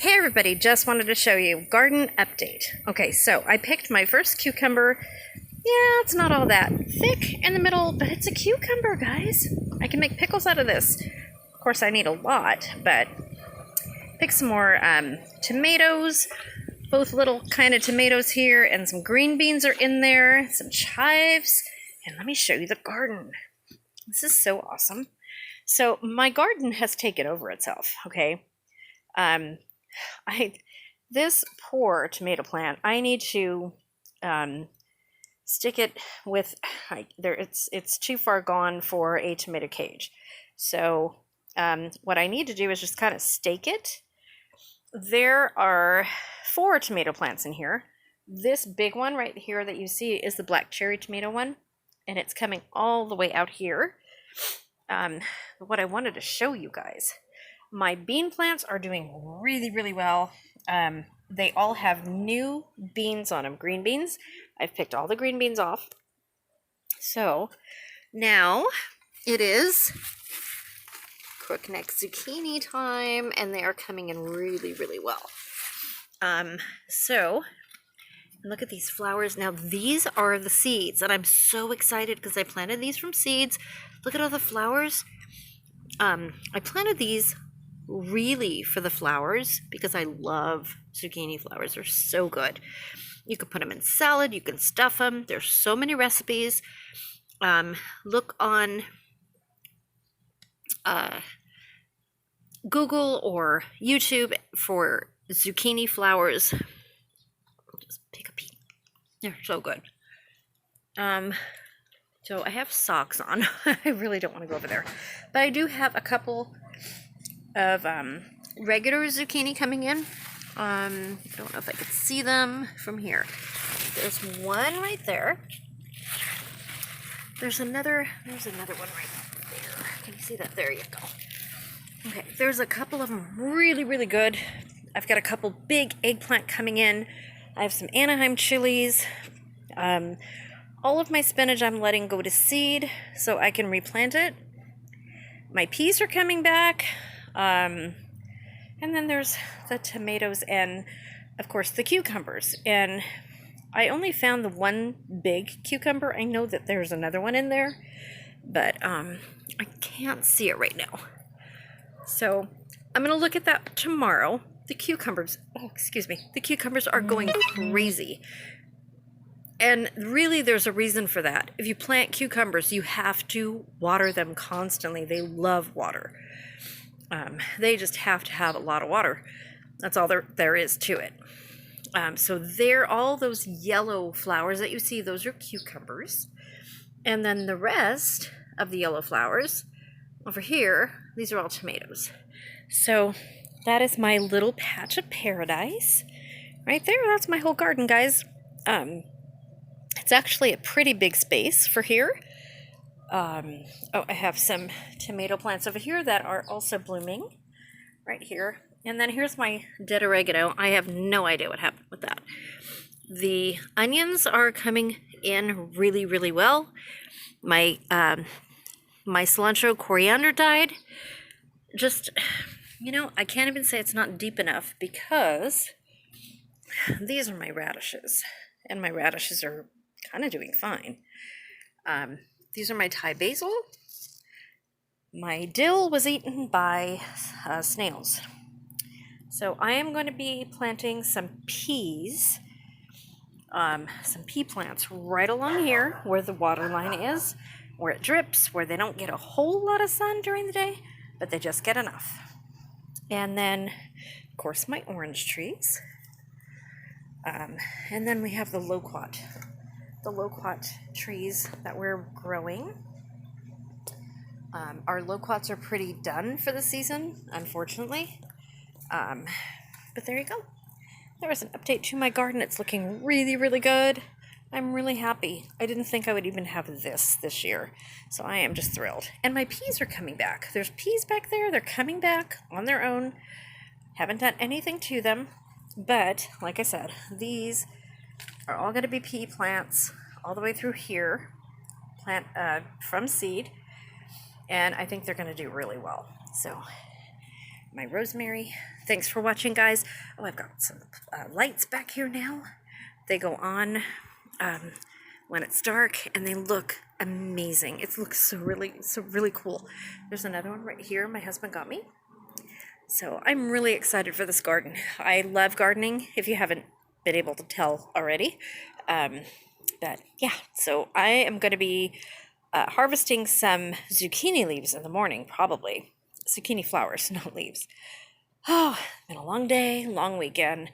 Hey everybody, just wanted to show you garden update. Okay, so I picked my first cucumber. Yeah, it's not all that thick in the middle, but it's a cucumber, guys. I can make pickles out of this. Of course, I need a lot, but pick some more tomatoes, both little kind of tomatoes here, and some green beans are in there, some chives, and let me show you the garden. This is so awesome. So my garden has taken over itself, okay? This poor tomato plant, I need to stick it with it's too far gone for a tomato cage. So what I need to do is just kind of stake it. There are 4 tomato plants in here. This big one right here that you see is the black cherry tomato one, and it's coming all the way out here. What I wanted to show you guys, my bean plants are doing really well. They all have new beans on them, green beans. I've picked all the green beans off. So now it is crookneck zucchini time, and they are coming in really well. So look at these flowers. Now these are the seeds, and I'm so excited because I planted these from seeds. Look at all the flowers. I planted these really for the flowers because I love zucchini flowers. They're so good. You can put them in salad, you can stuff them. There's so many recipes. Look on Google or YouTube for zucchini flowers. I'll just pick a peek. They're so good. So I have socks on. I really don't want to go over there. But I do have a couple of regular zucchini coming in. I don't know if I could see them from here. There's one right there. There's another one right there. Can you see that? There you go. Okay, there's a couple of them really good. I've got a couple big eggplant coming in. I have some Anaheim chilies. All of my spinach I'm letting go to seed so I can replant it. My peas are coming back. And then there's the tomatoes and, of course, the cucumbers. And I only found the one big cucumber. I know that there's another one in there, but I can't see it right now. So I'm going to look at that tomorrow. The cucumbers, the cucumbers are going crazy. And really, there's a reason for that. If you plant cucumbers, you have to water them constantly. They love water. They just have to have a lot of water. That's all there is to it. So there, all those yellow flowers that you see, those are cucumbers. And then the rest of the yellow flowers over here, these are all tomatoes. So that is my little patch of paradise right there. That's my whole garden, guys. It's actually a pretty big space for here. I have some tomato plants over here that are also blooming right here. And then here's my dead oregano. I have no idea what happened with that. The onions are coming in really well. My cilantro coriander died. Just, I can't even say it's not deep enough because these are my radishes. And my radishes are kind of doing fine. These are my Thai basil. My dill was eaten by snails. So I am going to be planting some peas, some pea plants right along here where the water line is, where it drips, where they don't get a whole lot of sun during the day, but they just get enough. And then, of course, my orange trees. And then we have the loquat trees that we're growing. Our loquats are pretty done for the season, unfortunately. But there you go. There was an update to my garden. It's looking really good. I'm really happy. I didn't think I would even have this year. So I am just thrilled. And my peas are coming back. There's peas back there. They're coming back on their own. Haven't done anything to them. But, like I said, these are all going to be pea plants all the way through here, from seed, and I think they're going to do really well. So my rosemary. Thanks for watching, guys. Oh, I've got some lights back here now. They go on when it's dark, and they look amazing. It looks so really cool. There's another one right here my husband got me. So I'm really excited for this garden. I love gardening, if you haven't been able to tell already. But yeah, so I am going to be harvesting some zucchini leaves in the morning, probably. Zucchini flowers, not leaves. Oh, been a long day, long weekend.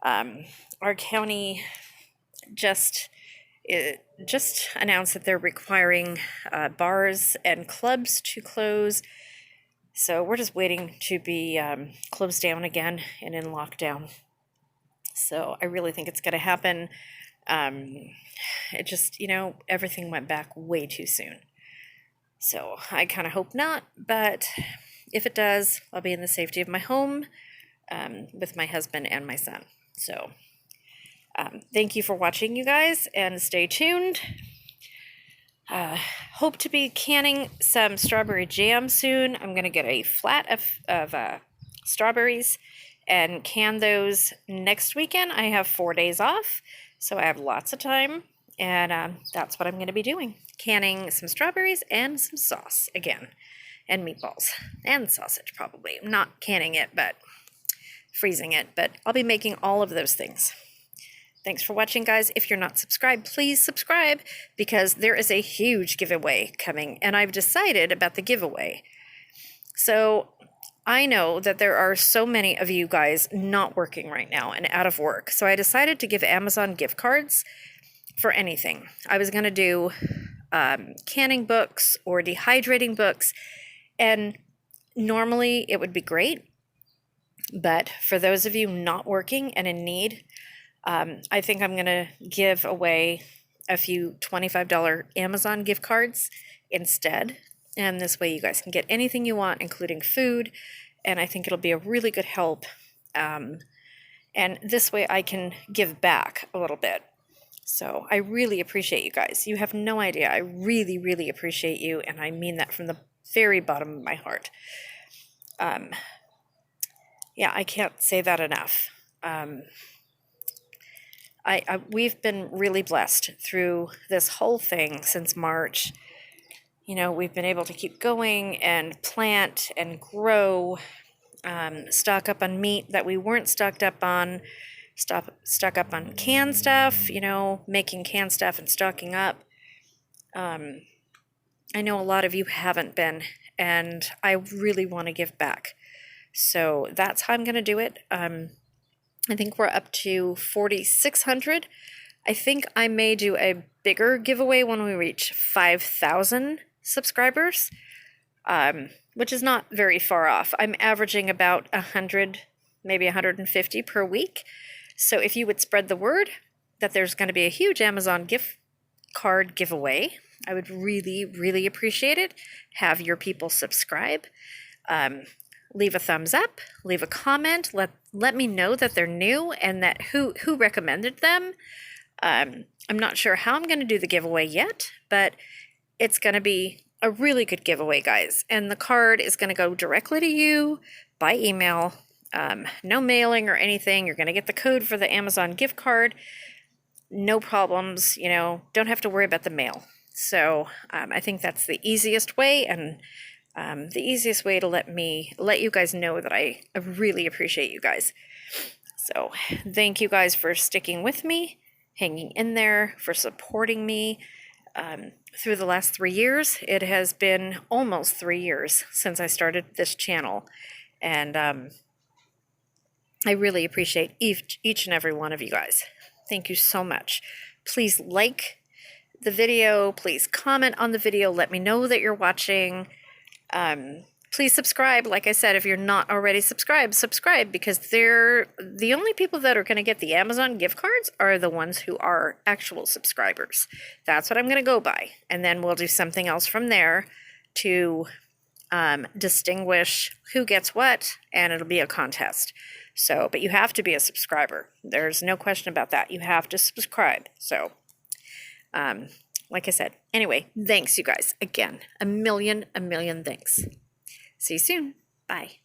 Our county just announced that they're requiring bars and clubs to close. So we're just waiting to be closed down again and in lockdown. So I really think it's going to happen. It just, everything went back way too soon. So I kind of hope not, but if it does, I'll be in the safety of my home with my husband and my son. So thank you for watching, you guys, and stay tuned. Hope to be canning some strawberry jam soon. I'm going to get a flat of strawberries and can those next weekend. I have 4 days off, so I have lots of time, and that's what I'm going to be doing. Canning some strawberries and some sauce again, and meatballs, and sausage probably. I'm not canning it, but freezing it, but I'll be making all of those things. Thanks for watching, guys. If you're not subscribed, please subscribe, because there is a huge giveaway coming, and I've decided about the giveaway. So I know that there are so many of you guys not working right now and out of work, so I decided to give Amazon gift cards for anything. I was going to do canning books or dehydrating books, and normally it would be great, but for those of you not working and in need, I think I'm going to give away a few $25 Amazon gift cards instead. And this way you guys can get anything you want, including food. And I think it'll be a really good help. And this way I can give back a little bit. So I really appreciate you guys. You have no idea. I really, really appreciate you. And I mean that from the very bottom of my heart. Yeah, I can't say that enough. We've been really blessed through this whole thing since March. We've been able to keep going and plant and grow, stock up on meat that we weren't stocked up on, stock up on canned stuff, making canned stuff and stocking up. I know a lot of you haven't been, and I really want to give back. So that's how I'm going to do it. I think we're up to 4,600. I think I may do a bigger giveaway when we reach 5,000 subscribers, which is not very far off. I'm averaging about 100, maybe 150 per week. So if you would spread the word that there's going to be a huge Amazon gift card giveaway, I would really, really appreciate it. Have your people subscribe. Leave a thumbs up, leave a comment, let me know that they're new and that who recommended them. I'm not sure how I'm going to do the giveaway yet, but it's going to be a really good giveaway, guys. And the card is going to go directly to you by email. No mailing or anything. You're going to get the code for the Amazon gift card. No problems, don't have to worry about the mail. So I think that's the easiest way, and the easiest way to let you guys know that I really appreciate you guys. So thank you guys for sticking with me, hanging in there, for supporting me through the last 3 years. It has been almost 3 years since I started this channel, and I really appreciate each and every one of you guys. Thank you so much. Please like the video. Please comment on the video. Let me know that you're watching. Please subscribe. Like I said, if you're not already subscribed, subscribe, because they're the only people that are going to get the Amazon gift cards are the ones who are actual subscribers. That's what I'm going to go by. And then we'll do something else from there to distinguish who gets what, and it'll be a contest. So, but you have to be a subscriber. There's no question about that. You have to subscribe. So, like I said, anyway, thanks you guys. Again, a million thanks. See you soon. Bye.